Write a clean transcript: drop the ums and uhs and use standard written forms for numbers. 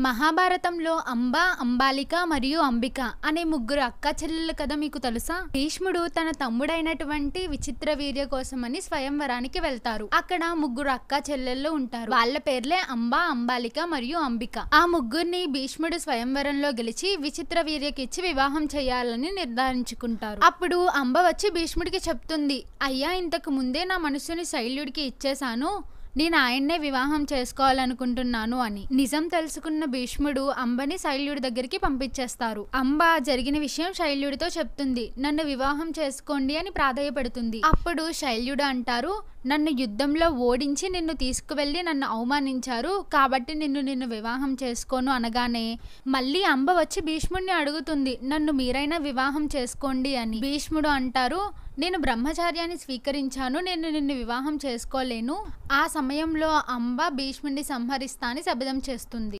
మహాభారతంలో అంబ, అంబాలిక మరియు అంబిక అనే ముగ్గురు అక్కా చెల్లెలు కథ మీకు తెలుసా? భీష్ముడు తన తమ్ముడైనటువంటి విచిత్రవీర్య కోసమని స్వయంవరానికి వెళ్తారు. అక్కడ ముగ్గురు అక్కా చెల్లెళ్ళు ఉంటారు. వాళ్ళ పేర్లే అంబ, అంబాలిక మరియు అంబిక. ఆ ముగ్గురిని భీష్ముడు స్వయంవరంలో గెలిచి విచిత్రవీర్యకిచ్చి వివాహం చేయాలని నిర్ధారించుకుంటారు. అప్పుడు అంబ వచ్చి భీష్ముడికి చెప్తుంది, అయ్యా, ఇంతకు ముందే నా మనసుని శైల్యుడికి ఇచ్చేశాను, నేను ఆయన్నే వివాహం చేసుకోవాలనుకుంటున్నాను అని. నిజం తెలుసుకున్న భీష్ముడు అంబని శైల్యుడి దగ్గరికి పంపించేస్తారు. అంబ జరిగిన విషయం శైల్యుడితో చెప్తుంది. నన్ను వివాహం చేసుకోండి అని ప్రాధేయపడుతుంది. అప్పుడు శైల్యుడు అంటారు, నన్ను యుద్ధంలో ఓడించి నిన్ను తీసుకువెళ్లి నన్ను అవమానించారు, కాబట్టి నిన్ను వివాహం చేసుకోను అనగానే మళ్ళీ అంబ వచ్చి భీష్ముడిని అడుగుతుంది, నన్ను మీరైనా వివాహం చేసుకోండి అని. భీష్ముడు అంటారు, నేను బ్రహ్మచార్యాన్ని స్వీకరించాను, నేను నిన్ను వివాహం చేసుకోలేను. ఆ సమయంలో అంబ భీష్ముడిని సంహరిస్తా అని శపథం చేస్తుంది.